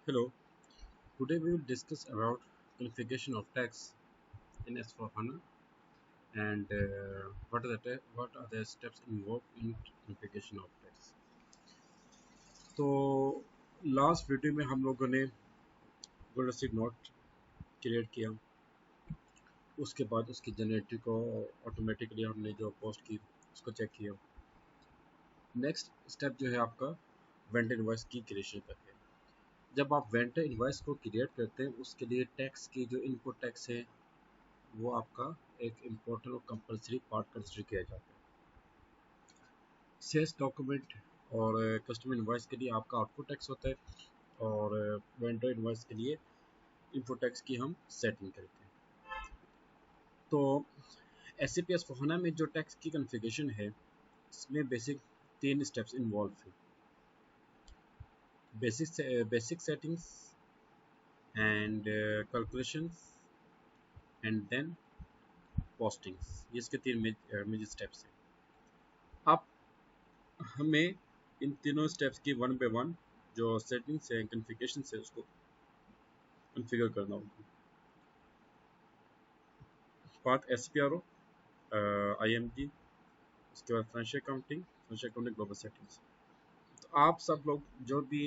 Hello, today we will discuss about configuration of text in S4HANA and what are the steps involved in configuration of text. तो last video में हम लोगों ने Google sheet note create किया। उसके बाद उसकी जनरेटरी को ऑटोमेटिकली हमने जो पोस्ट की उसको चेक किया। नेक्स्ट स्टेप जो है आपका वेंडर इनवॉइस की क्रिएशन का है। जब आप वेंडर इनवॉइस को क्रिएट करते हैं उसके लिए टैक्स की जो इनपुट टैक्स है वो आपका एक इम्पोर्टेंट और कंपलसरी पार्ट कंसिडर किया जाता है। सेल्स डॉक्यूमेंट और कस्टमर इनवॉइस के लिए आपका आउटपुट टैक्स होता है और वेंडर इनवॉइस के लिए इनपुट टैक्स की हम सेटिंग करते हैं। तो SAP S/4HANA में जो टैक्स की कॉन्फ़िगरेशन है इसमें बेसिक 3 स्टेप्स इन्वॉल्व हैं। Basic settings and calculations and then postings, ये इसके 3 मेजर स्टेप्स हैं। अब हमें इन तीनों स्टेप्स की वन बाय वन जो सेटिंग्स है कॉन्फ़िगरेशन है उसको कॉन्फ़िगर करना होगा। पार्ट SPRO, IMG, उसके बाद फाइनेंशियल अकाउंटिंग ग्लोबल सेटिंग्स। तो आप सब लोग जो भी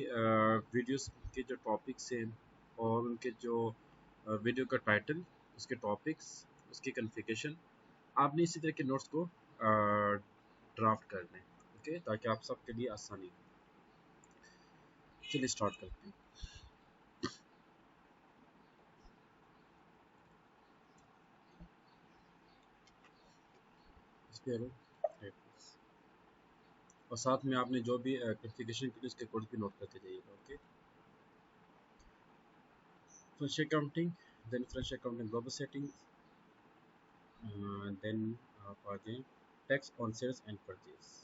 वीडियोस के जो टॉपिक्स हैं और उनके जो वीडियो का टाइटल, उसके टॉपिक्स, उसकी कॉन्फ़िगरेशन, आपने इसी तरह के नोट्स को ड्राफ्ट कर लें, ओके, ताकि आप सबके लिए आसानी हो। चलिए स्टार्ट करते हैं। SPRO और साथ में आपने जो भी कॉन्फ़िगरेशन की उसके कोड भी नोट करते जाइएगा, okay. Financial accounting, then financial accounting global setting, then आप आ जाएं tax on sales and purchase,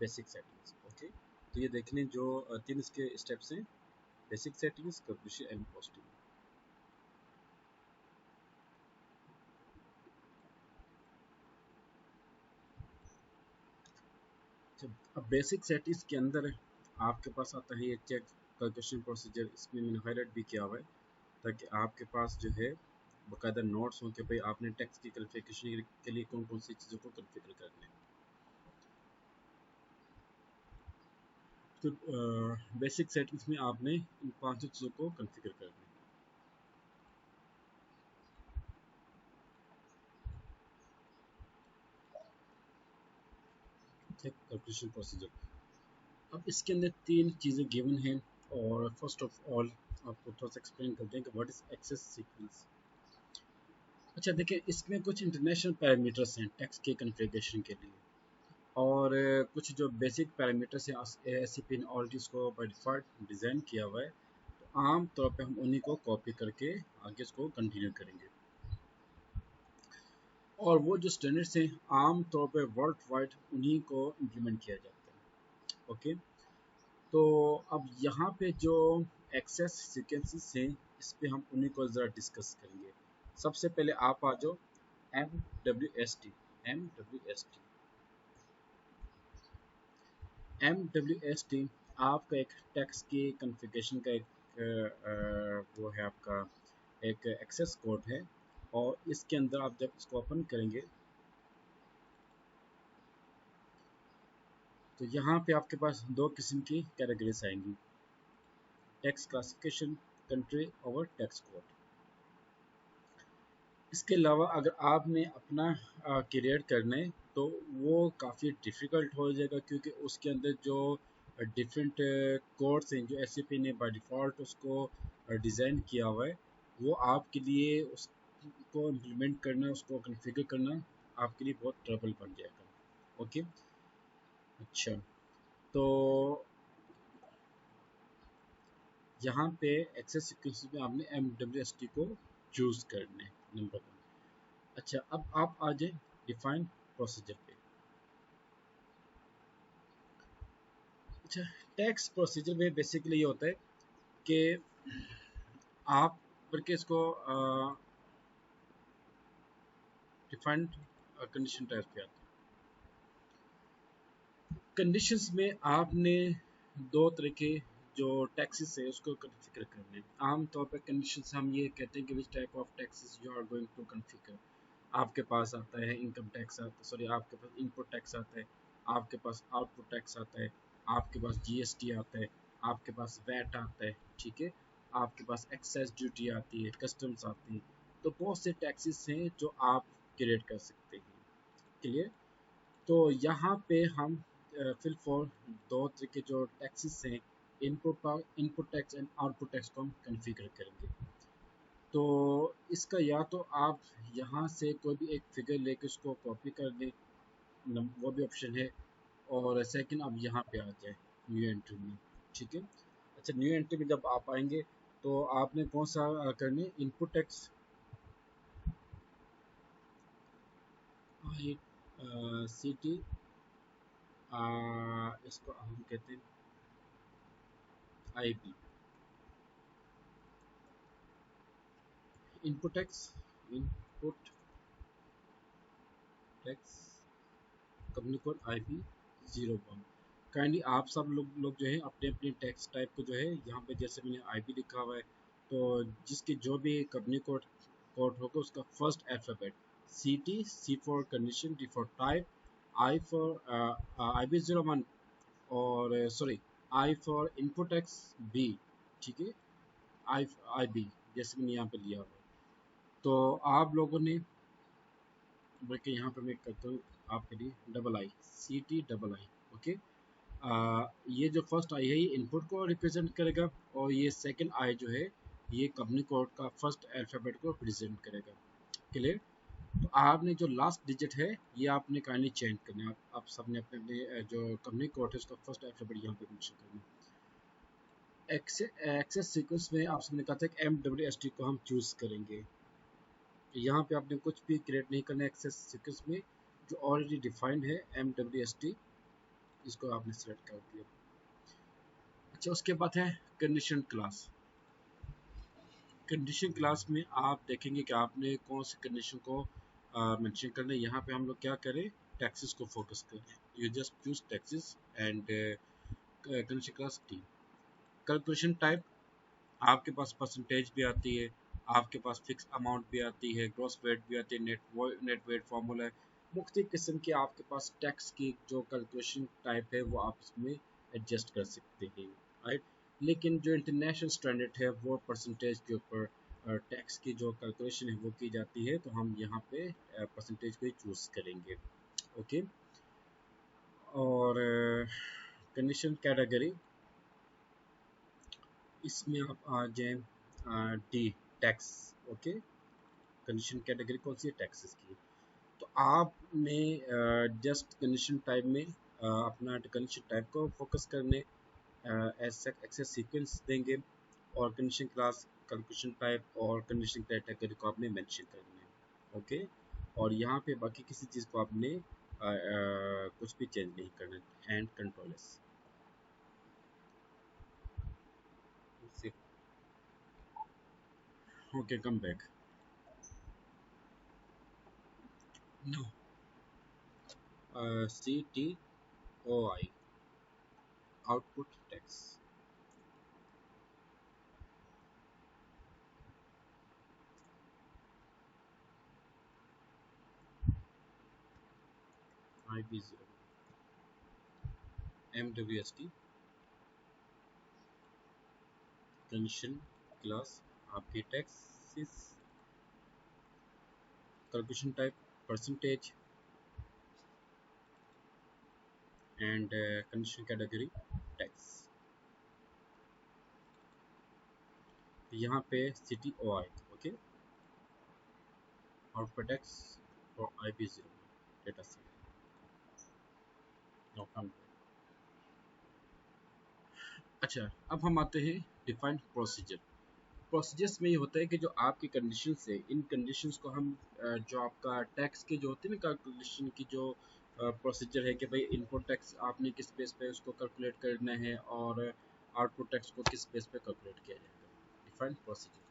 basic settings, okay. तो ये देख लें जो 3 इसके स्टेप्स हैं, basic settings, calculation and posting. अब बेसिक सेटिंग्स के अंदर आपके पास आता है ये चेक कैलकुलेशन प्रोसीजर, इसमें मैंने हाईलाइट भी किया हुआ है ताकि आपके पास जो है बाकायदा नोट्स हों कि भाई आपने टैक्स की कैलकुलेशन के लिए कौन कौन सी चीज़ों को कॉन्फ़िगर करना है। तो बेसिक सेटिंग्स में आपने इन 5 चीज़ों को कॉन्फ़िगर करना है। चेक कैलकुलेशन प्रोसीजर, अब इसके अंदर 3 चीज़ें गिवन हैं और फर्स्ट ऑफ ऑल आपको थोड़ा सा एक्सप्लेन करते हैं कि व्हाट इज़ एक्सेस सीक्वेंस। अच्छा देखिए, इसमें कुछ इंटरनेशनल पैरामीटर्स हैं टैक्स के कॉन्फ़िगरेशन के लिए और कुछ जो बेसिक पैरामीटर्स हैं ASCP ने ऑलरेडी इसको बाय डिफ़ॉल्ट डिज़ाइन किया हुआ है। तो आम तौर पे हम उन्हीं को कॉपी करके आगे इसको कंटिन्यू करेंगे और वो जो स्टैंडर्ड्स हैं आम तौर पे वर्ल्ड वाइड उन्हीं को इम्प्लीमेंट किया जाता है, ओके। तो अब यहाँ पे जो एक्सेस सीक्वेंसेस हैं इस पे हम उन्हीं को ज़रा डिस्कस करेंगे। सबसे पहले आप आ जाओ MWST। MWST MWST आपका एक टेक्स्ट की कॉन्फ़िगरेशन का एक वो है आपका एक एक्सेस कोड है और इसके अंदर आप जब इसको ओपन करेंगे तो यहाँ पे आपके पास 2 किस्म की कैटेगरीज आएंगी, टैक्स क्लासिफिकेशन, कंट्री और टैक्स कोड। इसके अलावा अगर आपने अपना क्रिएट करना है तो वो काफ़ी डिफ़िकल्ट हो जाएगा क्योंकि उसके अंदर जो डिफरेंट कोड्स हैं जो SAP ने बाय डिफ़ॉल्ट उसको डिज़ाइन किया हुआ है वो आपके लिए उसको इम्प्लीमेंट करना, उसको कॉन्फ़िगर करना आपके लिए बहुत ट्रबल बन जाएगा, ओके। अच्छा, तो यहाँ पे एक्सेस सीक्वेंस में आपने MWST को चूज़ करना है, नंबर 1। अच्छा, अब आप आ जाए डिफाइन प्रोसीजर पे। अच्छा, टैक्स प्रोसीजर में बेसिकली ये होता है कि आप करके इसको डिफाइंड कंडीशन टाइप पे आते हैं। कंडीशंस में आपने 2 तरह के जो टैक्सेस है उसको कन्फिगर करने। आमतौर पर कंडीशन से हम ये कहते हैं कि which type of taxes you are going to configure. आपके पास आता है इनकम टैक्स आता है, सॉरी आपके पास इनपुट टैक्स आता है, आपके पास आउटपुट टैक्स आता है, आपके पास जीएसटी आता है, आपके पास वैट आता है, ठीक है, आपके पास एक्साइज ड्यूटी आती है, कस्टम्स आती है। तो बहुत से टैक्सेस हैं जो आप क्रिएट कर सकते हैं। क्लियर? तो यहाँ पे हम फिल फॉर दो तरह के जो टैक्सेस हैं, input tax and output tax को हम कन्फिगर करेंगे। तो इसका या तो आप यहाँ से कोई भी एक फिगर लेके उसको कॉपी कर दें, वो भी ऑप्शन है, और सेकंड आप यहाँ पे आ जाए न्यू एंट्री में, ठीक है। अच्छा, न्यू एंट्री में जब आप आएंगे तो आपने कौन सा करने, इनपुट टैक्स सी टी, इसको हम कहते हैं I B, input tax, input tax company code I P 01। Kindly आप सब लोग जो है अपने अपने टैक्स टाइप को जो है यहाँ पे, जैसे मैंने आई पी लिखा हुआ है, तो जिसकी जो भी कंपनी कोड कोड होगा उसका first alphabet, C T, C for condition, T for type, I for I B 01, और sorry I for input tax B, ठीक है, आई आई बी जैसे मैंने यहाँ पे लिया हुआ है। तो आप लोगों ने, बल्कि यहाँ पे मैं करता हूँ आपके लिए double I, C T double I, okay. ये जो फर्स्ट आई है ये इनपुट को रिप्रेजेंट करेगा, और ये सेकंड आई जो है ये कंपनी कोड का फर्स्ट अल्फ़ाबेट को रिप्रेजेंट करेगा। क्लियर? तो आपने जो लास्ट डिजिट है ये आपने काइंडली चेंज करना है। आप सबने अपने अपने जो कंपनी कोड है उसका फर्स्ट अल्फ़ाबेट यहाँ पे मेंशन करना है। एक्सेस सीक्वेंस में आप सबने कहा था कि MWST को हम चूज़ करेंगे। यहाँ पे आपने कुछ भी क्रिएट नहीं करना है एक्सेस सीक्वेंस में, जो ऑलरेडी डिफाइंड है MWST, इसको आपने सेलेक्ट कर दिया। अच्छा, उसके बाद है कंडीशन क्लास। कंडीशन क्लास में आप देखेंगे कि आपने कौन सी कंडीशन को मेंशन करना है। यहाँ पे हम लोग क्या करें, टैक्सेस को फोकस करें। You just choose taxes and condition class T. Calculation type, आपके पास परसेंटेज भी आती है, आपके पास फिक्स अमाउंट भी आती है, ग्रॉस वेट भी आती है, नेट वेट फार्मूला है, मुख्तलिफ किस्म के आपके पास टैक्स की जो कैलकुलेशन टाइप है वो आप इसमें एडजस्ट कर सकते हैं, राइट। लेकिन जो इंटरनेशनल स्टैंडर्ड है वो परसेंटेज के ऊपर टैक्स की जो कैलकुलेशन है वो की जाती है, तो हम यहाँ पे परसेंटेज को ही चूज़ करेंगे, ओके। और कंडीशन कैटेगरी, इसमें आप आ जाए D, tax, okay. Condition category कौन सी है, टैक्सेस की। तो आपने जस्ट कंडीशन टाइप में अपना कंडीशन टाइप को फोकस करने, एक्सेस सीक्वेंस देंगे, और कंडीशन क्लास, कैलकुलेशन टाइप और कंडीशन कैटेगरी को आपने मेंशन करना है, ओके। और यहाँ पे बाकी किसी चीज़ को आपने कुछ भी चेंज नहीं करना, and control S. Okay, come back. No, C T O I, output tax, I B 0, MWST, condition class आपकी taxes, calculation type percentage, and condition category tax. यहाँ पे C T O I, okay, output tax और I B 0 data set. अच्छा, अब हम आते हैं defined procedure. Procedures में ये होता है कि जो आपकी कंडीशंस है, इन कंडीशंस को हम जो आपका टैक्स के जो होते हैं ना कैलकुलेशन की जो प्रोसीजर है कि भाई इनपुट टैक्स आपने किस बेस पे उसको कैलकुलेट करना है, और आउटपुट टैक्स को किस बेस पे कैलकुलेट किया जाएगा, डिफाइंड प्रोसीजर।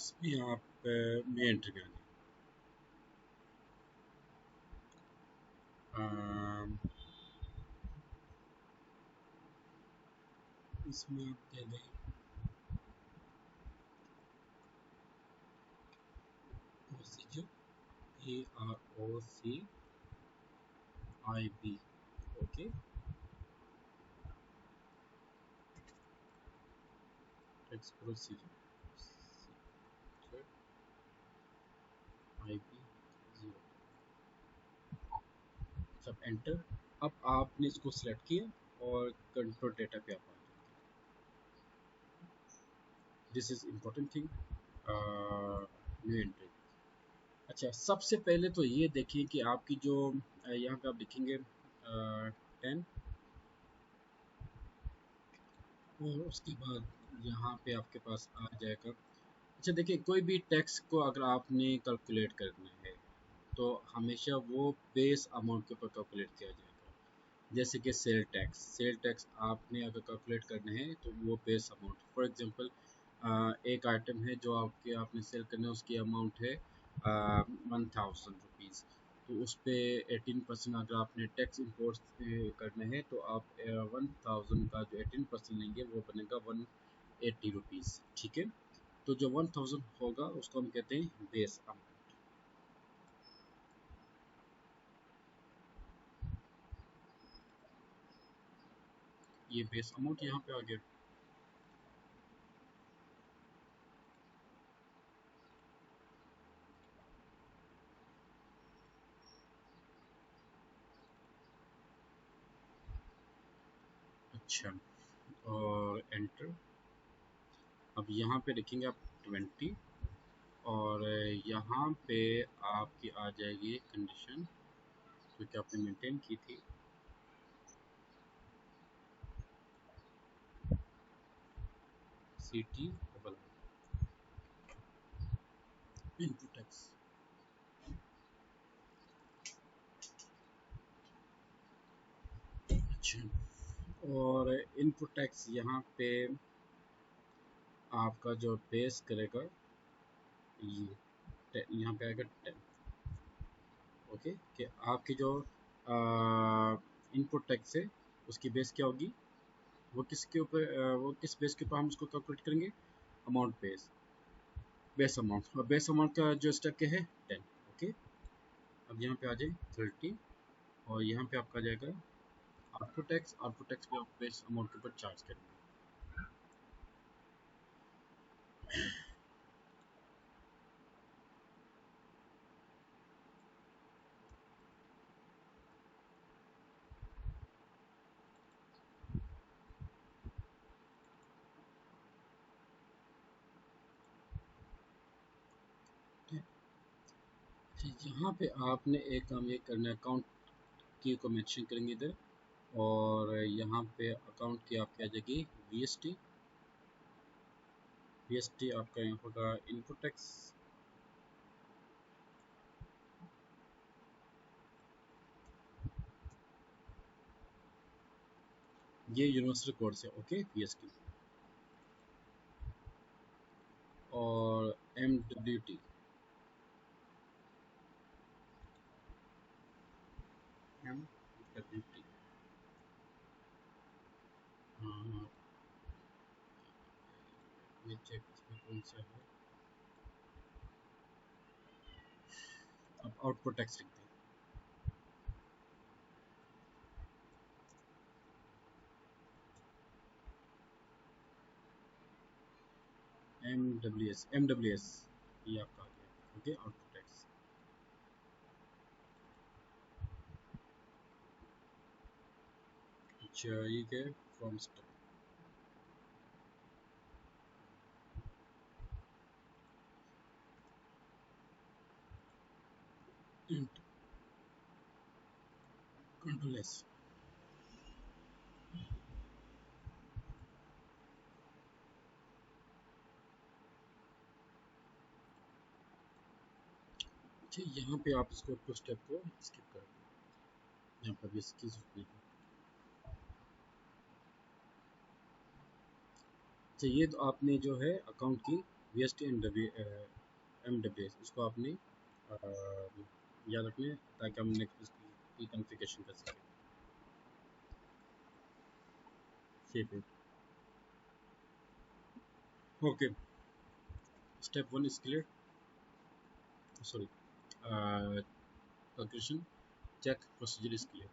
इसमें आप में एंटर करेंगे। अम, इसमें आप दे दें procedure, PROCIB, okay, tax procedure IP 0, सब एंटर। अब आपने इसको सिलेक्ट किया और कंट्रोल डेटा पे आप आ जाएंगे। This is important thing, new entry. अच्छा, सबसे पहले तो ये देखिए कि आपकी जो यहाँ पे आप लिखेंगे 10, और उसके बाद यहाँ पे आपके पास आ जाएगा। अच्छा देखिए, कोई भी टैक्स को अगर आपने कैलकुलेट करना है तो हमेशा वो बेस अमाउंट के ऊपर कैलकुलेट किया जाएगा। जैसे कि सेल टैक्स आपने अगर कैलकुलेट करना है तो वो बेस अमाउंट, फॉर एग्जांपल एक आइटम है जो आपने सेल करना है, उसकी अमाउंट है 1000 रुपीज़, तो उस पर 18% अगर आपने टैक्स इम्पोर्ट करना है तो आप 1000 का जो 18% लेंगे वो बनेगा 180 रुपीज़, ठीक है। तो जो 1000 होगा उसको हम कहते हैं बेस अमाउंट। ये बेस अमाउंट यहाँ पे आ गया। अच्छा, और एंटर। अब यहाँ पे लिखेंगे आप 20, और यहाँ पे आपकी आ जाएगी कंडीशन जो कि आपने मेंटेन की थी। CT double input tax. अच्छा, और इनपुट टैक्स यहाँ पे आपका जो बेस करेगा ये यहाँ पे आएगा 10, ओके। कि आपकी जो इनपुट टैक्स है उसकी बेस क्या होगी, वो किसके ऊपर वो किस बेस के ऊपर हम उसको कैलकुलेट करेंगे, अमाउंट बेस, बेस अमाउंट, और बेस अमाउंट का जो स्टेप क्या है 10, ओके। अब यहाँ पे आ जाए 30, और यहाँ पे आपका आ जाएगा आउटपुट टैक्स पे आप बेस अमाउंट के ऊपर चार्ज करेंगे। यहाँ पे आपने एक काम ये करना है, अकाउंट की को मेंशन करेंगे इधर, और यहाँ पे अकाउंट की आपकी आ जाएगी VST। VST आपका यहाँ होगा इनपुट टैक्स, ये यूनिवर्सल कोड से, ओके, VST। और MWT, MWT, ये चेक इसमें कौन सा है। अब आउटपुट टैक्स लिखते हैं MWS ये आपका आ गया, ओके, आउटपुट टैक्स। अच्छा, ये क्या है, फ्रॉम स्टॉक, कंट्रोल एस। अच्छा, यहाँ पे आप इसको टू स्टेप को स्किप कर दो, यहाँ पर भी इसकी जरूरत नहीं है। अच्छा, ये तो आपने जो है अकाउंट की VST एंड MWS, इसको आपने याद रखना है ताकि हम नेक्स्ट इसकी कॉन्फ़िगरेशन कर सकें। ठीक है, okay. Step 1 is clear, sorry, conclusion, check procedure is clear.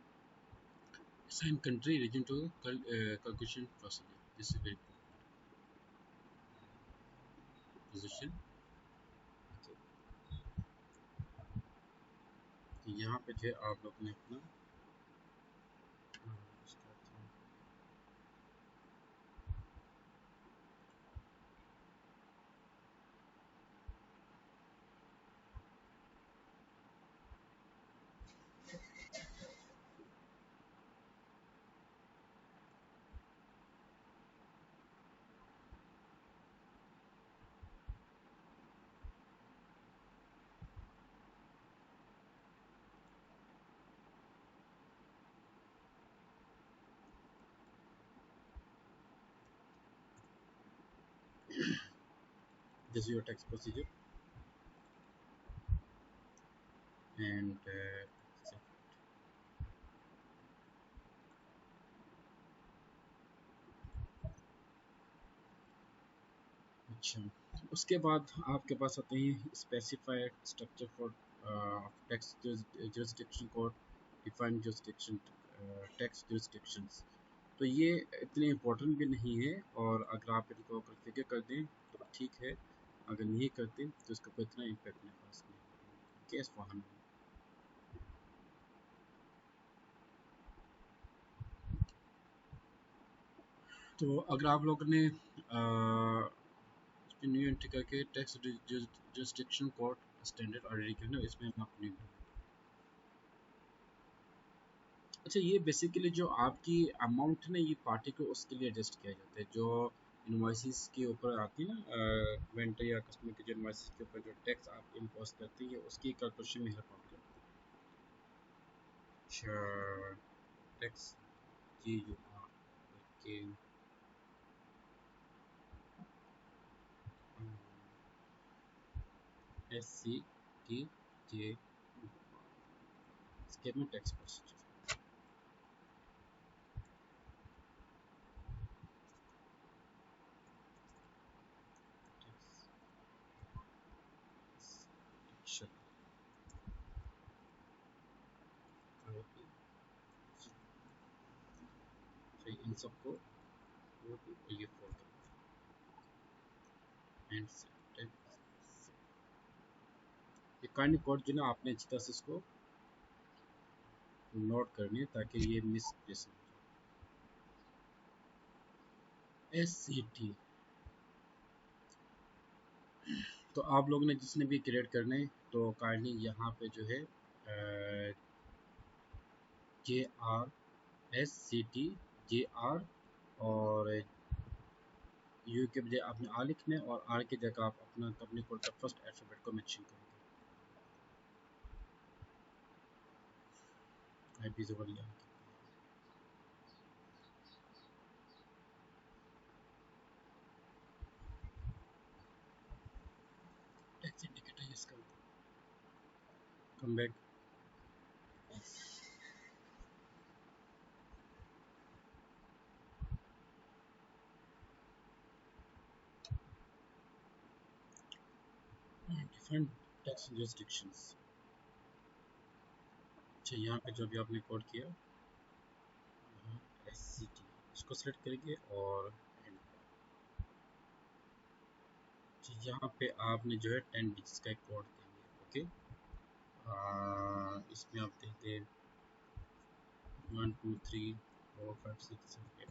Assign country region to conclusion procedure. This is very position. तो यहाँ पे जो है आप लोग ने अपना this is your tax procedure and अच्छा, उसके बाद आपके पास आते हैं specified structure for tax jurisdiction code, defined jurisdiction tax jurisdictions। तो ये इतने इम्पोर्टेंट भी नहीं है, और अगर आप इनको कॉन्फ़िगर कर दें तो ठीक है, अगर नहीं करते तो इसका कोई इतना इम्पैक्ट नहीं पड़ता। केस वाहन, तो अगर आप लोगों ने न्यू एंट्री करके tax jurisdiction code standard already करना, इसमें हम अपनी, अच्छा, ये बेसिकली जो आपकी अमाउंट है ना, ये पार्टी को उसके लिए एडजस्ट किया जाता है, जो इनवॉइसेस के ऊपर आती है ना, वेंडर या कस्टमर के जो इनवॉइसेस के ऊपर जो टैक्स आप इम्पोज करते हैं उसकी कैलकुलेशन में हेल्प आउट करता है। अच्छा, टैक्स जी जो के SCTJ इसके में टैक्स प्रोसीजर, अच्छा, इन सबको ये फोल्डर एंड ये काइंड कोड जो ना आपने अच्छी तरह से इसको नोट करनी है ताकि ये मिस प्लेस ना हो। SCT, तो आप लोगों ने जिसने भी क्रिएट करने, तो काइंडली यहाँ पे जो है JRSCT और यू के बजाय आपने आ लिखना है, और आर की जगह आप अपना कंपनी कोड का फर्स्ट अल्फ़ाबेट को मेंशन करेंगे। IP ज़बरदस्त टैक्स इंडिकेटर इसका, come back, different tax jurisdictions। अच्छा, यहाँ पे जो भी आपने कोड किया SCT, इसको सेलेक्ट करेंगे और यहाँ पे आपने जो है 10 डिजिट्स का एक कोड देंगे। ओके, इसमें आप देखते हैं 1 2 3 4 5 6 7 8,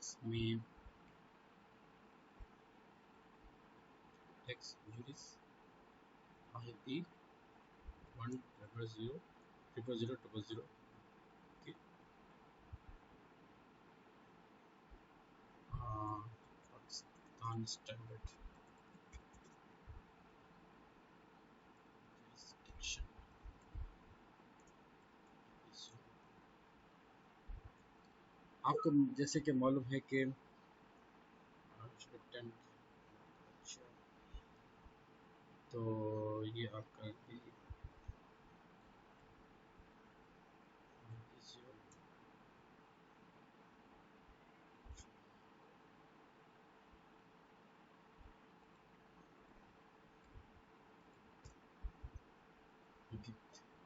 इसमें टैक्स यूरिस IP 100000000। Okay, Pakistan standard jurisdiction, आपको जैसे कि मालूम है कि तो ये आपका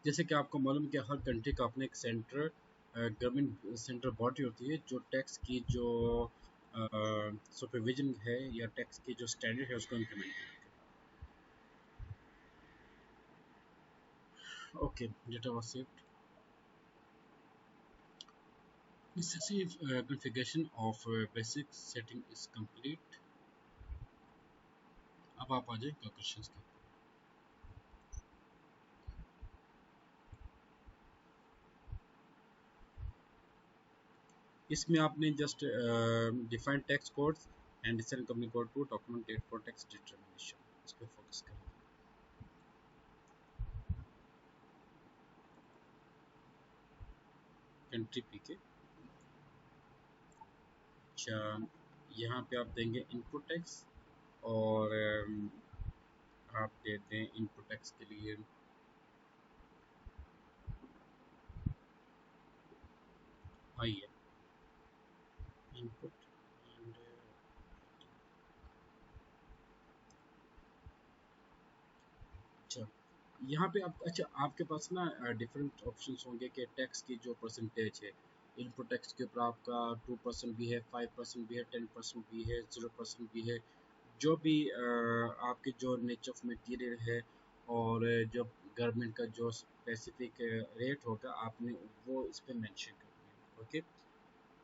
जैसे कि आपको मालूम है कि हर कंट्री का अपने एक सेंटर गवर्नमेंट सेंट्रल बॉडी होती है जो टैक्स की जो सुपरविजन है या टैक्स की जो स्टैंडर्ड है उसको इम्प्लीमेंट करती है। Okay, data was saved. Decisive configuration of basic setting is complete. अब आप आ जाए क्वेश्चंस के। इसमें आपने just define tax codes and decide company code to document date for tax determination, इस पे फोकस करें। कंट्री पी के अच्छा, यहाँ पे आप देंगे इनपुट टैक्स और आप देते हैं इनपुट टैक्स के लिए आई है इनपुट एंड अच्छा, यहाँ पे आप अच्छा आपके पास ना डिफरेंट ऑप्शंस होंगे कि टैक्स की जो परसेंटेज है इनपुट टैक्स के ऊपर आपका 2% भी है, 5% भी है, 10% भी है, 0% भी है। जो भी आपके जो नेचर ऑफ मटेरियल है और जो गवर्नमेंट का जो स्पेसिफिक रेट होगा आपने वो इस पे मेंशन करना है। ओके,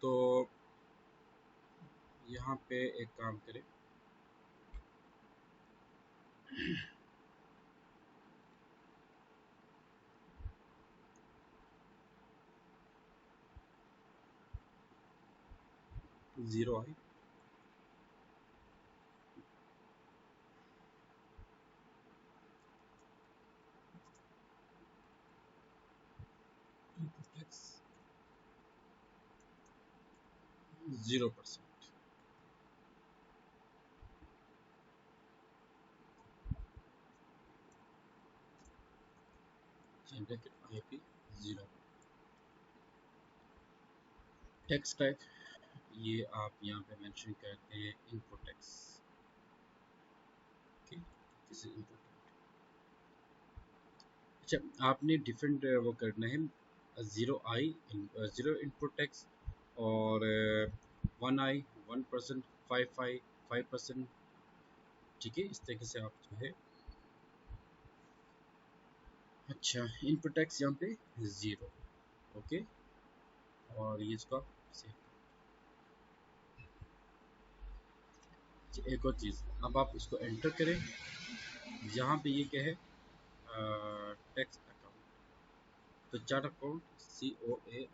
तो यहाँ पे एक काम करें, 0 आई input tax 0%, bracket I P 0। Tax type ये आप यहाँ पे मेंशन करते हैं input tax. Okay, this is input. अच्छा, आपने डिफरेंट वो करना है 0 आई 0 इनपुट टैक्स और 1 आई 1%, 5 आई 5%। ठीक है, इस तरीके से आप जो है अच्छा इनपुट टैक्स यहाँ पे 0। ओके, और ये इसको आप सेव। एक और चीज़, अब आप इसको एंटर करें, यहाँ पे ये क्या है टैक्स अकाउंट, तो चार्ट अकाउंट COAI,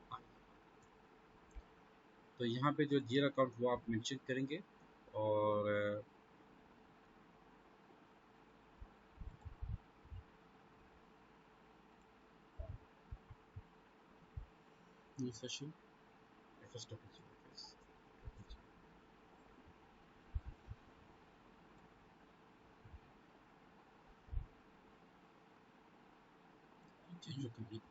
तो यहाँ पे जो जीरो अकाउंट वो आप मेंशन करेंगे और new session first of change complete.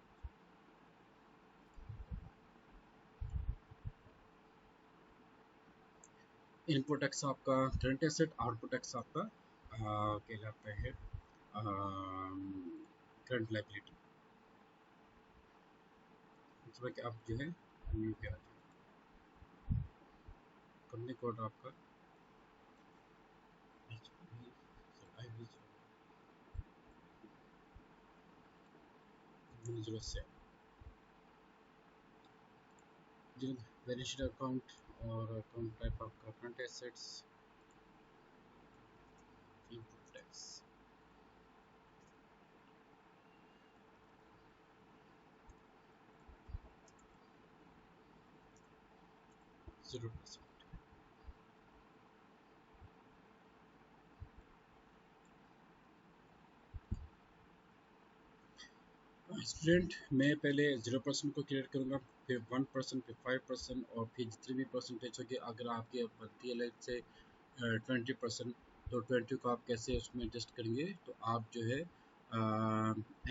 Input tax आपका करंट एसेट, आउटपुट टैक्स आपका कहलाता है करंट लायबिलिटी। इसमें कि आप जो है न्यू पे आ जाए, कंपनी कोड आपका जीरो से बैलेंस शीट अकाउंट और अकाउंट टाइप आपका current assets, input tax 0%। Student मैं पहले 0% को क्लियर करूँगा, फिर 1%, फिर 5% और फिर जितनी भी परसेंटेज होगी, अगर आपकी बनती है लेट से 20%, तो 20 को आप कैसे उसमें एडजस्ट करेंगे, तो आप जो है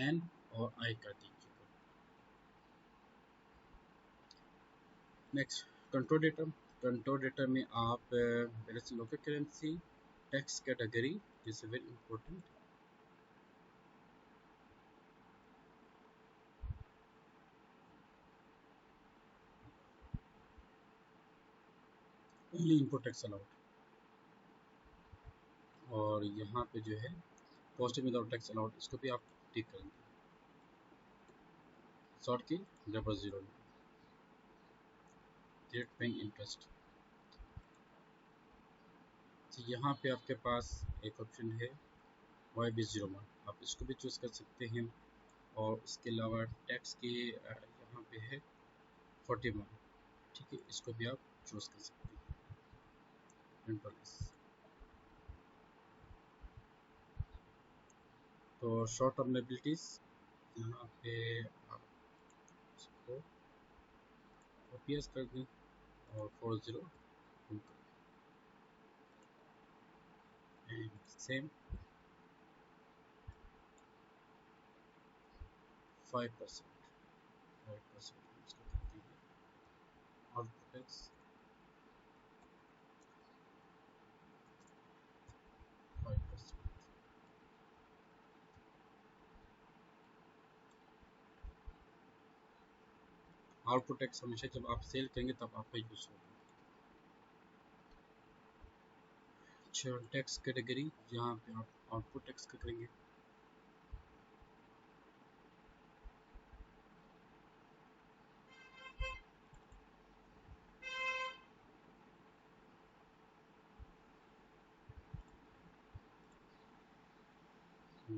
एन और आई कर दीजिएगा। Next, control data. Control data में आप balance local currency, tax category, this is very important, only input tax allowed, और यहाँ पे जो है पोस्टिंग विदाउट टैक्स अलाउड, इसको भी आप टिक करेंगे। शॉर्ट की double zero, direct paying interest. तो यहाँ पे आपके पास एक ऑप्शन है YB01, आप इसको भी चूज़ कर सकते हैं, और इसके अलावा टैक्स के यहाँ पे है 41, ठीक है, इसको भी आप चूज़ कर सकते हैं। तो शॉर्ट टर्म लायबिलिटीज़, यहाँ पे आप इसको OPS कर दें और 40 एंड सेम 5%, 5% इसको कर दीजिए। Output tax 5%। आउटपुट टैक्स हमेशा जब आप सेल करेंगे तब आपका यूज़ होगा। अच्छा, टैक्स कैटेगरी, यहाँ पे आप आउटपुट टैक्स का करेंगे।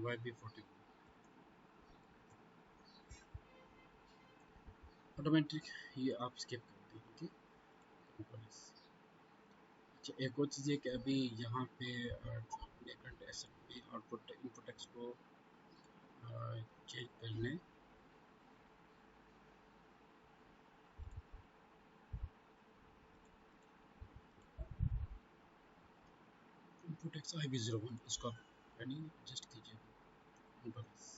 YB41 ऑटोमेटिक, ये आप स्किप कर दें, ठीक है। अच्छा, एक और चीज़ है कि अभी यहाँ पे करंट एसेट में आउटपुट इनपुट टैक्स को चेंज करने, इनपुट टैक्स IB01, इसको आप यानी एडजस्ट कीजिएगा। बस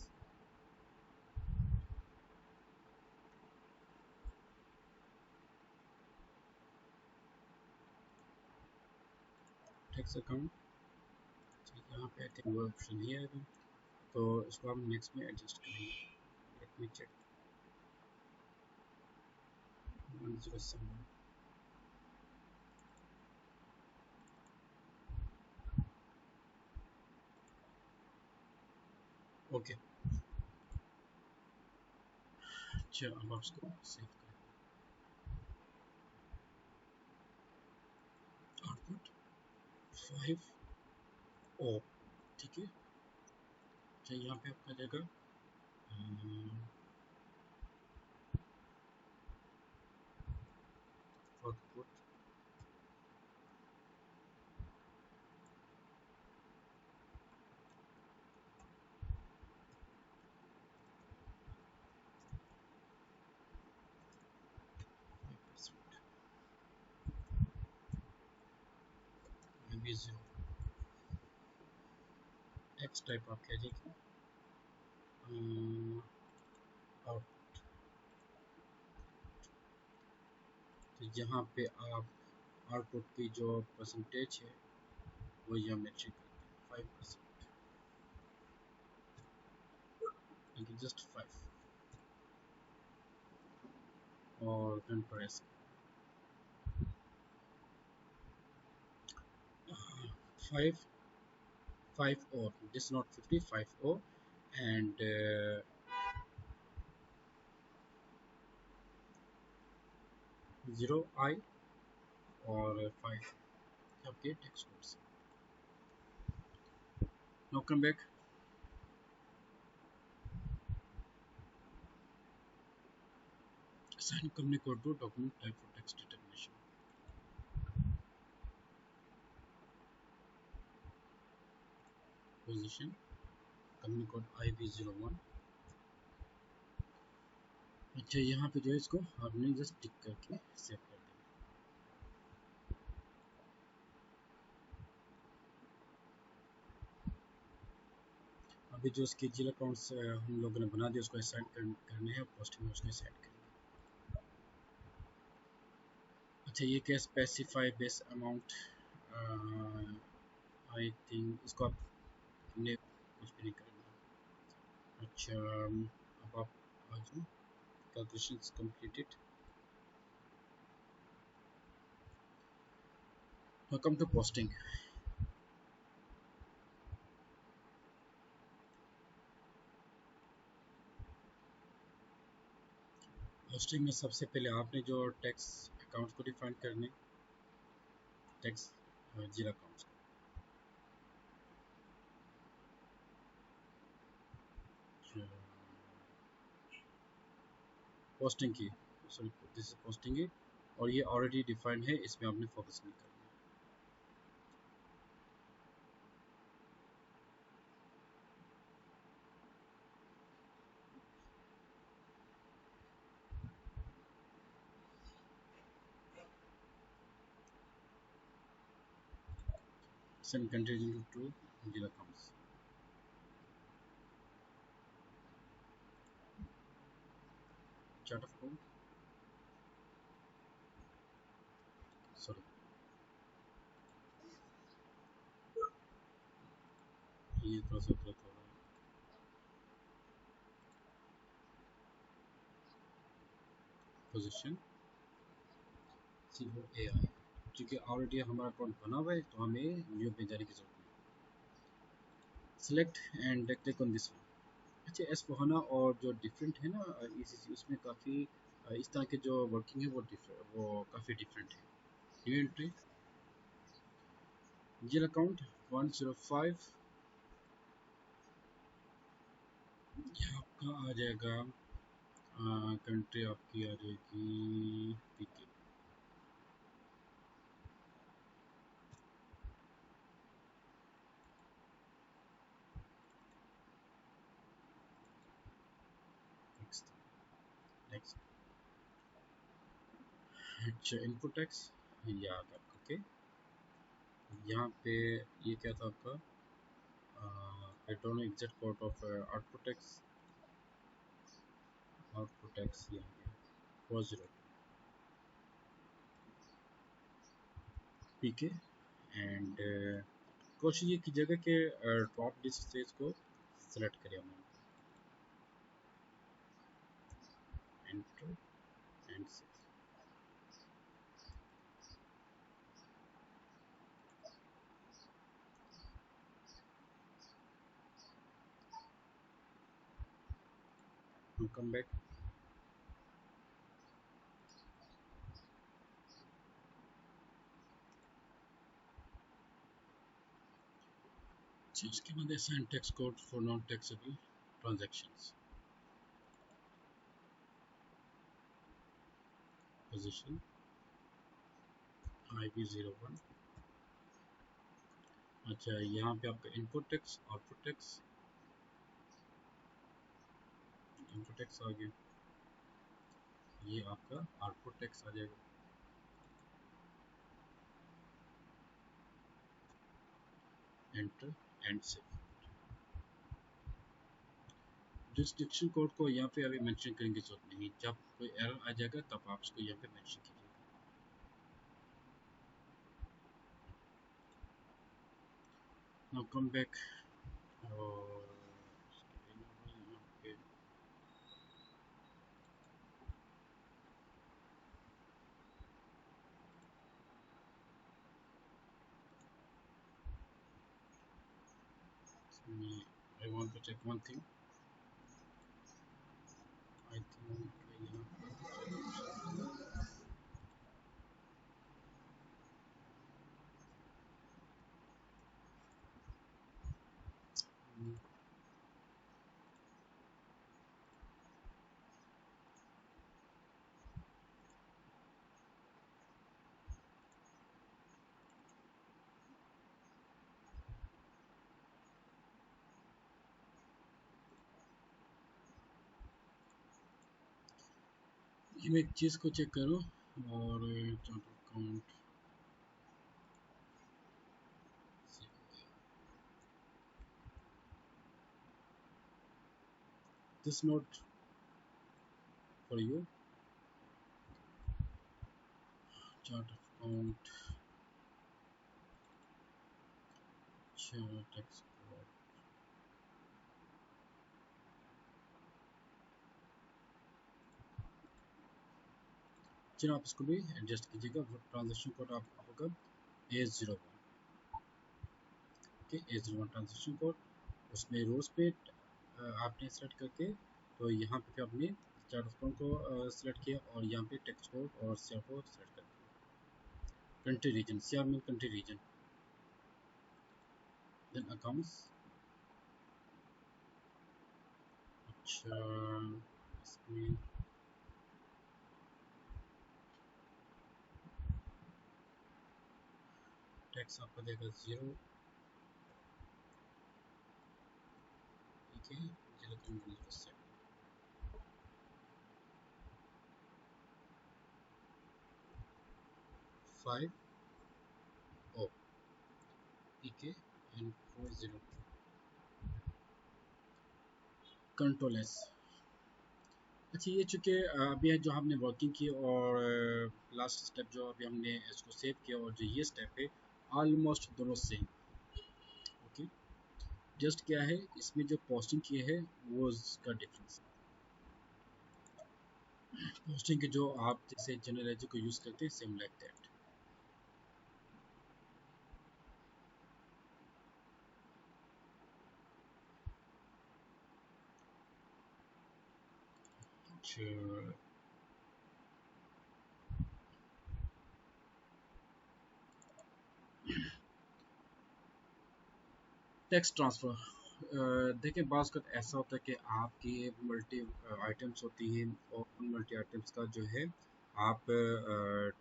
टैक्स अकाउंट, यहाँ पे आई थिंक वो ऑप्शन ही है अभी, तो इसको हम नेक्स्ट में एडजस्ट करेंगे। Late me check 107। ओके, अच्छा अब आप इसको सेव करें। आउटपुट 5O, ठीक है। अच्छा, यहाँ पे आपका जाएगा आउटपुट IB0, टेक्स्ट टाइप आप कह दीजिए आउट। तो यहाँ पे आप आउटपुट की जो परसेंटेज है वो यहाँ मेट्रिक 5%, लेकिन जस्ट 5, और then press 5, 5O, this not 50, 5O, and 0I और 5 आपके text codes. Now come back, assign company code to document type for text determination. Position company code IB01, अच्छा, यहाँ पे जो है इसको आपने जस्ट टिक करके सेव कर देना। अभी जो उसके जिला अकाउंट्स हम लोगों ने बना दिया उसको असाइन करने हैं, पोस्टिंग में उसको असाइन करेंगे। अच्छा, ये क्या specify base amount, I think इसको आपने कुछ भी नहीं करना। अच्छा, अब आप आ जाओ, calculations completed. Now come to posting. Posting में सबसे पहले आपने जो टैक्स अकाउंट्स को डिफाइन करने, टैक्स जिला अकाउंट्स को पोस्टिंग की, सॉरी दिस इज पोस्टिंग की, और ये ऑलरेडी डिफाइंड है, इसमें आपने फोकस नहीं करना। Send continue to Jira accounts. Chart of code. Sorry. ये थोड़ा सा गलत हो रहा है। पोजीशन COAI, क्योंकि ऑलरेडी हमारा अकाउंट बना हुआ है तो हमें न्यू पे जाने की जरूरत नहीं। Select and click on this one. अच्छा, एस4HANA और जो डिफरेंट है ना ECC, उसमें काफ़ी इस तरह के जो वर्किंग है वो काफ़ी डिफरेंट है। न्यू एंट्री, जीरो अकाउंट 105, ये आपका आ जाएगा, कंट्री आपकी आ जाएगी पीके। Next, next. अच्छा, इनपुट टैक्स ये आ गया आपका। ओके, यहाँ पे ये क्या था आपका, I don't know exact code of output tax ये आ गया 40 पीके। एंड कोशिश ये कीजिएगा कि टॉप लिस्ट से इसको सेलेक्ट करें हमने, एंटर एंड कम बैक। इसके बाद assign tax code for non taxable transactions, position IB01। अच्छा, यहाँ पे आपका input tax, output tax, input tax आ गया, ये आपका आउटपुट टैक्स आ जाएगा। Enter and save. Description code को यहाँ पे अभी मेंशन करने की जरूरत नहीं, जब कोई एरर आ जाएगा तब आप उसको यहाँ पे मेंशन कीजिएगा। नाउ कम बैक, और यहाँ पे I want to check one thing. I think मैं एक चीज़ को चेक करूँ और chart account this note for you chart account chart export चलो आप इसको भी एडजस्ट कीजिएगा ट्रांजेक्शन कोड आप होगा A01 okay A01 transaction code उसमें रोज पे आपने सेलेक्ट करके तो यहाँ पे आपने चार्ट अकाउंट को सिलेक्ट किया और यहाँ पे टेक्स्ट कोड और सीआर को सिलेक्ट कर कंट्री रीजन सीआर में कंट्री रीजन देन अकाउंट्स अच्छा इसमें टैक्स आपको देगा 0 ठीक है 0.07 5 ओ ठीक है एंड 40 कंट्रोल एस अच्छा ये चूँकि अभी जो हमने वर्किंग की और लास्ट स्टेप जो अभी हमने इसको सेव किया और जो ये स्टेप है ऑलमोस्ट दोनों सेम ओके जस्ट क्या है इसमें जो पोस्टिंग की है वो उसका डिफरेंस पोस्टिंग के जो आप जैसे जनरलाइजर को यूज़ करते हैं same like that tax transfer देखिए बाज़ का ऐसा होता है कि आपकी मल्टी आइटम्स होती हैं और उन मल्टी आइटम्स का जो है आप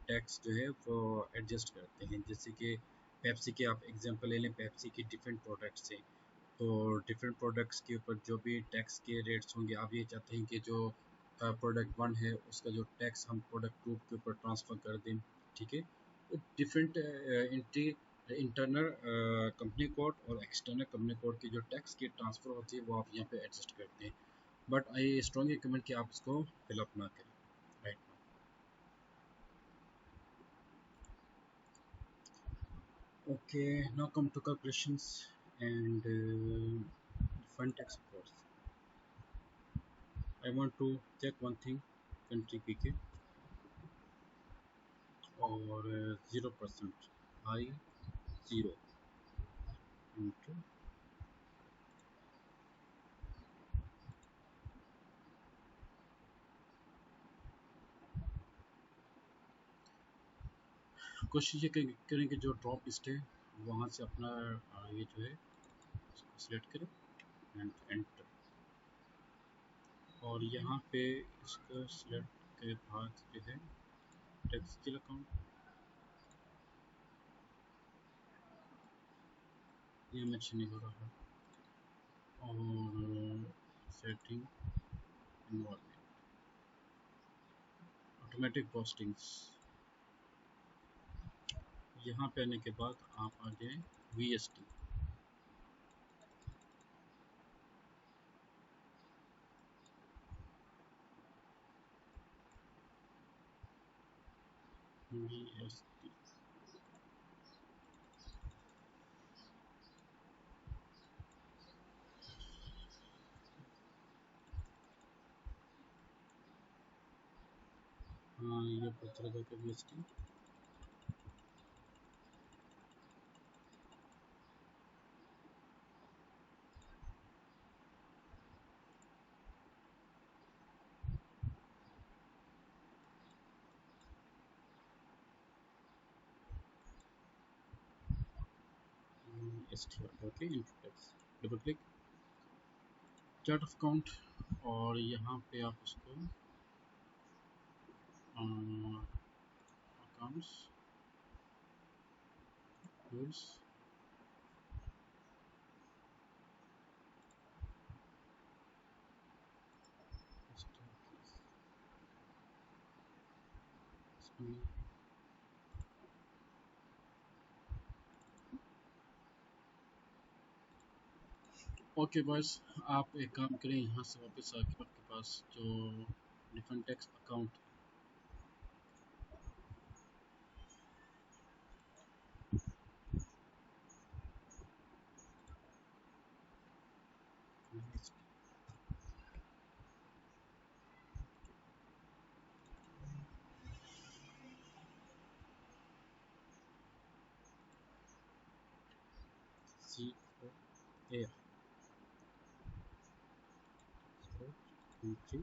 टैक्स जो है वो एडजस्ट करते हैं जैसे कि पेप्सी के आप एग्जांपल ले लें पेप्सी की डिफरेंट प्रोडक्ट्स हैं तो डिफरेंट प्रोडक्ट्स के ऊपर जो भी टैक्स के रेट्स होंगे आप ये चाहते हैं कि जो प्रोडक्ट वन है उसका जो टैक्स हम प्रोडक्ट टू के ऊपर ट्रांसफ़र कर दें ठीक है डिफरेंट इंटरनल कंपनी कोड और एक्सटर्नल कंपनी कोड की जो टैक्स की ट्रांसफ़र होती है वो आप यहाँ पे एडजस्ट करते हैं बट आई स्ट्रॉन्ग रिकमेंड कि आप इसको फिलअप ना करें right okay now come to calculations and fund tax course I want to check one thing country pk और 0% I 0 into कोशिश ये करें कि जो ड्रॉप लिस्ट है वहाँ से अपना ये जो है इसको सिलेक्ट करें एंड एंटर और यहाँ पे इसको सिलेक्ट के बाद जो है टैक्स स्किल अकाउंट ये मैच नहीं हो रहा और सेटिंग इन्वॉल्वमेंट ऑटोमेटिक पोस्टिंग्स यहाँ पे आने के बाद आप आ जाए VST VST हाँ ये पता लगा कि VST STR okay input tax double click chart of account और यहाँ पे आप उसको अकाउंट्स टूल्स ओके बॉयस, आप एक काम करें, यहाँ से वापस आके आपके पास जो डिफरेंट टैक्स अकाउंट सी ओ ए entry,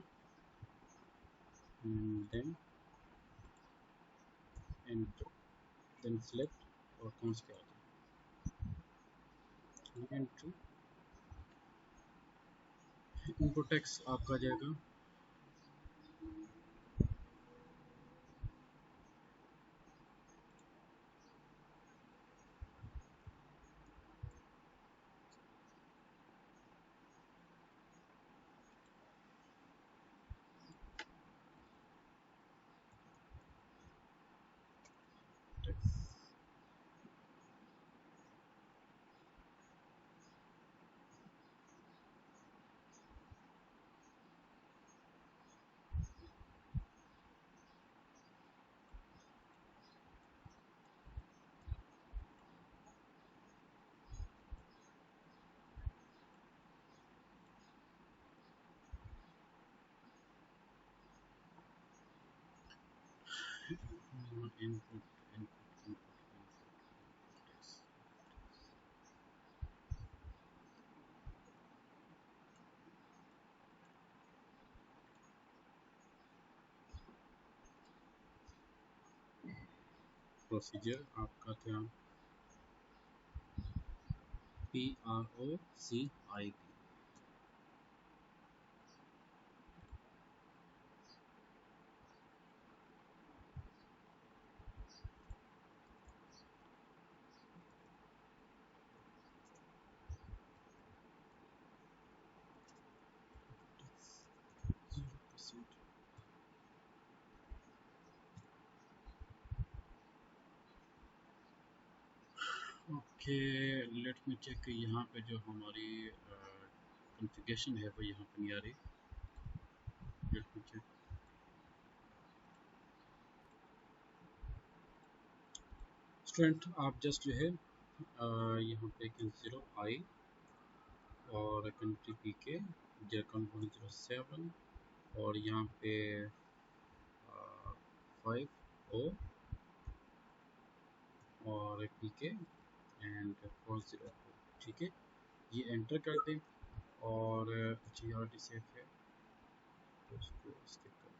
then enter, then select और कौन सा क्या होता है एंट्री। इनपुट टैक्स आपका आ जाएगा tax input input input tax procedure आपका था PROCIP। Okay, let me check यहाँ पे जो हमारी कॉन्फ़िगरेशन है वो यहाँ पे नहीं आ रही। Let me check. स्टूडेंट आप जस्ट जो है यहाँ पे 0 I और कंट्री पी के जे अकाउंट 107 और यहाँ पे 5 O और पी के एंड 404। ठीक है, ये एंटर कर दें और जी आर टी सेफ है तो उसको स्किप कर दें।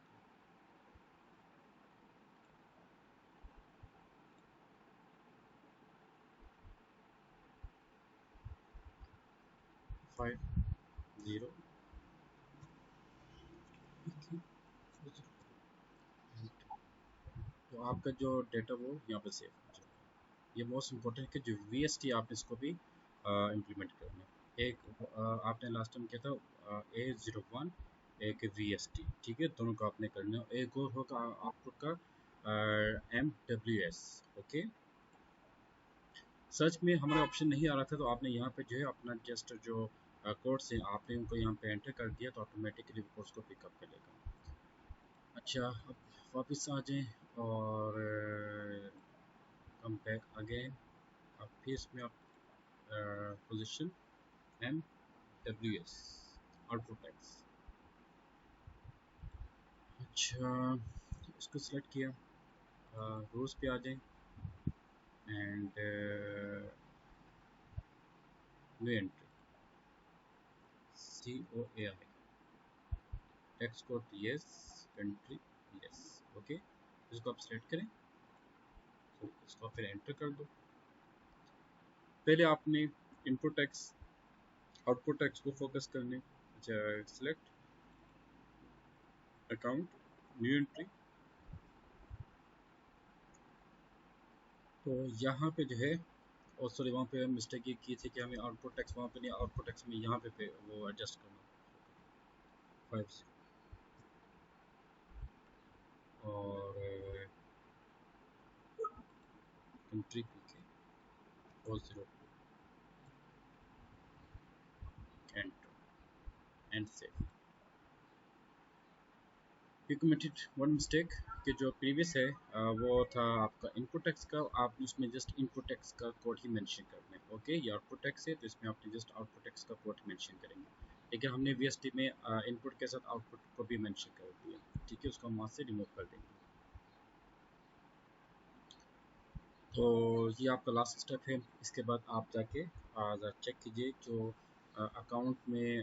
50 तो आपका जो डेटा वो यहाँ पे सेव हो जाएगा। ये मोस्ट इम्पोर्टेंट है कि जो VST आपने इसको भी इम्प्लीमेंट करना है। एक आपने लास्ट टाइम किया था A01, एक VST, ठीक है, दोनों का आपने करना है। एक और होगा आउटपुट का MWS। ओके, सर्च में हमारा ऑप्शन नहीं आ रहा था तो आपने यहाँ पे जो है अपना जस्ट जो कोड्स हैं आपने उनको यहाँ पे एंटर कर दिया तो ऑटोमेटिकली वो कोड्स को पिकअप कर लेगा। अच्छा, अब वापस आ जाएं और कम बैक अगेन। अब फिर इसमें आप पोजीशन MWS आउटपुट टैक्स। अच्छा, इसको सिलेक्ट किया, रोज पे आ जाएं and new entry COAI tax code yes, country yes. Okay, इसको आप सिलेक्ट करें तो इसको फिर एंटर कर दो। पहले आपने इनपुट टैक्स आउटपुट टैक्स को फोकस करने। अच्छा, सिलेक्ट अकाउंट न्यू एंट्री, तो यहाँ पे जो है और सॉरी वहाँ पे मिस्टेक ये की थी कि हमें आउटपुट टैक्स वहाँ पे नहीं, आउटपुट टैक्स में यहाँ पे वो एडजस्ट करना 50 और कंट्री पी के 402 enter and save. You committed one mistake कि जो प्रीवियस है वो था आपका इनपुट टैक्स का, आपने उसमें जस्ट इनपुट टैक्स का कोड ही मेंशन करना है। ओके, ये आउटपुट टैक्स है तो इसमें आपने जस्ट आउटपुट टैक्स का कोड मेंशन करेंगे, लेकिन हमने वीएसटी में इनपुट के साथ आउटपुट को भी मेंशन कर दिया। ठीक है, उसको हम वहाँ से रिमूव कर देंगे। तो ये आपका लास्ट स्टेप है। इसके बाद आप जाके चेक कीजिए जो अकाउंट में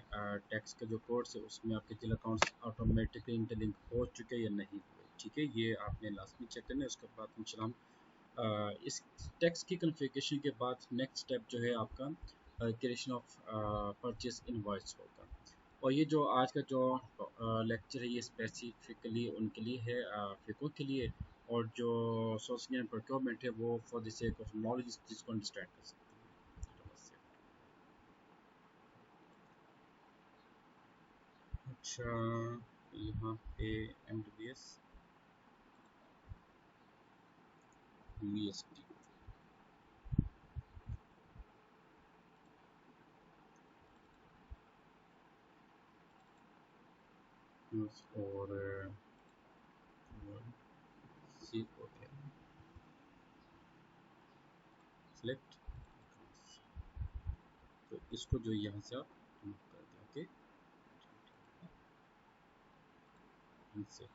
टैक्स का जो कोड्स है उसमें आपके जिला अकाउंट्स ऑटोमेटिकली इंटरलिंक हो चुके या नहीं हुए। ठीक है, ये आपने लास्ट में चेक करना है। उसके बाद इंशाल्लाह इस टैक्स की कॉन्फ़िगरेशन के बाद नेक्स्ट स्टेप जो है आपका क्रिएशन ऑफ परचेस इनवॉइस होगा। और ये जो आज का जो लेक्चर है ये स्पेसिफिकली उनके लिए है, फिको के लिए, और जो सोर्सिंग एंड प्रोक्योरमेंट है वो for the sake of knowledge जिसको अंडरस्टैंड कर सकते हैं। तो बस ये। अच्छा, यहाँ पे M D B S V S T और सी ओ सेलेक्ट, तो इसको जो यहाँ से आप remove कर दें। ओके, इनसे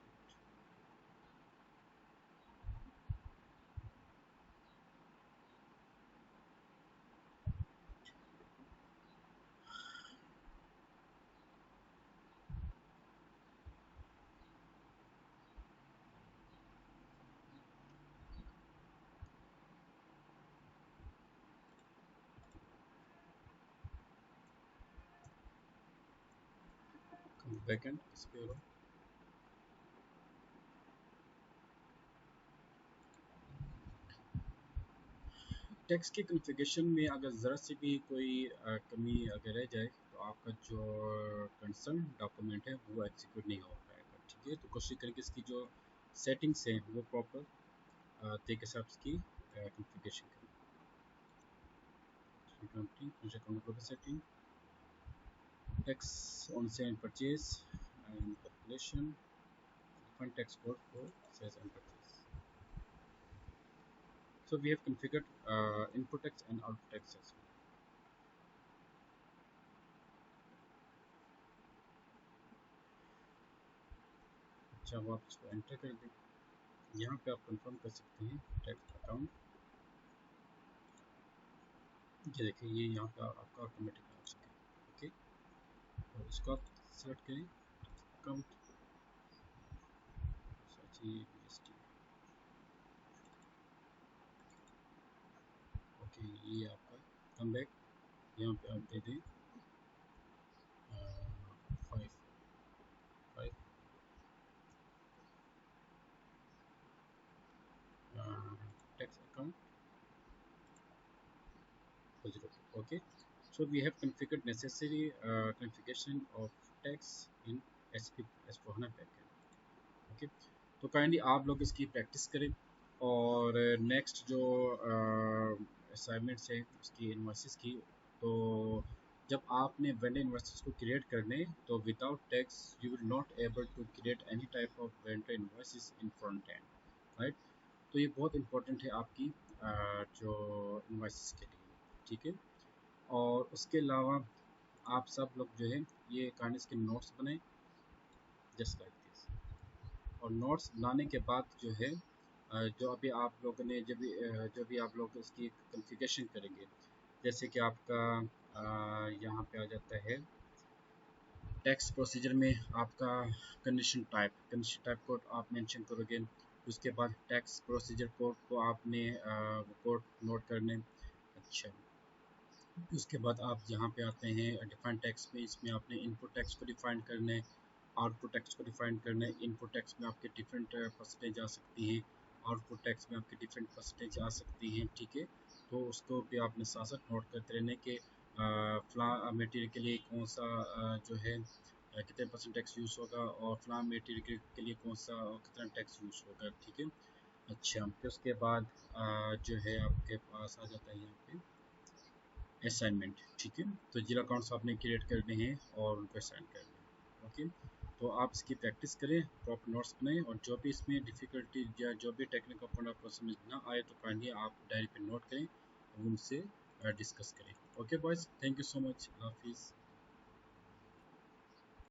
बैकएंड इस पे होगा। टेक्स्ट की कॉन्फ़िगरेशन में अगर ज़रा सी भी कोई कमी अगर रह जाए तो आपका जो कंसर्न डॉक्यूमेंट है वो एग्जीक्यूट नहीं हो पाएगा। ठीक है, तो कोशिश करें कि इसकी जो सेटिंग्स हैं वो प्रॉपर तरीके से आप इसकी कॉन्फ़िगरेशन करें। Setting text on sale purchase and calculation fund text code for sales and purchase. So we have configured input text and output text as well. अच्छा, अब आप इसको एंटर कर दें। यहाँ पे आप कंफर्म कर सकते हैं टेक्स्ट अकाउंट। ये देखिए, ये यहाँ पे आपका ऑटोमेटिक आ चुका है। ओके, और इसको आप सेलेक्ट करें अकाउंट, BST। ओके, ये आपका कम बैक, यहाँ पे आप दे दें 5 5 text account 0। Okay, so we have configured necessary configuration of text in SP S4HANA backend। Okay, तो काइंडली आप लोग इसकी प्रैक्टिस करें, और नेक्स्ट जो असाइनमेंट्स है उसकी इन्वाइसिस की, तो जब आपने वेंडर इन्वाइसिस को क्रिएट करने, तो without tax you will not able to create any type of vendor invoices in front end, right. तो ये बहुत इंपॉर्टेंट है आपकी जो इन्वाइसिस के लिए। ठीक है, और उसके अलावा आप सब लोग जो है ये काइंडली इसके नोट्स बनाएं जस्ट लाइक दिस। और नोट्स बनाने के बाद जो है जो अभी आप लोगों ने जो भी आप लोग इसकी कॉन्फ़िगरेशन करेंगे, जैसे कि आपका यहाँ पे आ जाता है टैक्स प्रोसीजर में आपका कंडीशन टाइप कोड आप मेंशन करोगे। उसके बाद टैक्स प्रोसीजर कोड को आपने कोड नोट करने। अच्छा, उसके बाद आप यहाँ पे आते हैं डिफाइन टैक्स में, इसमें आपने इनपुट टैक्स को डिफाइन करना है, आउटपुट टैक्स को डिफाइन करना है। इनपुट टैक्स में आपके डिफरेंट परसेंटेज आ सकती हैं, आउटपुट टैक्स में आपके डिफरेंट परसेंटेज आ सकती हैं। ठीक है, तो उसको भी आपने साथ साथ नोट करते रहने के फ्ला मटेरियल के लिए कौन सा जो है कितने परसेंट टैक्स यूज़ होगा, और फ्ला मटेरियल के लिए कौन सा कितना टैक्स यूज़ होगा। ठीक है, अच्छा, फिर उसके बाद जो है आपके पास आ जाता है यहाँ पे असाइनमेंट। ठीक है, तो जीरो अकाउंट्स आपने क्रिएट करने हैं और उनको असाइन करने हैं। ओके, तो आप इसकी प्रैक्टिस करें, प्रॉपर नोट्स बनाएं, और जो भी इसमें डिफ़िकल्टी या जो भी टेक्निकल पॉइंट आपको समझ ना आए तो काइंडली आप डायरी पे नोट करें और उनसे डिस्कस करें। Okay boys, thank you so much, अल्लाह हाफिज़।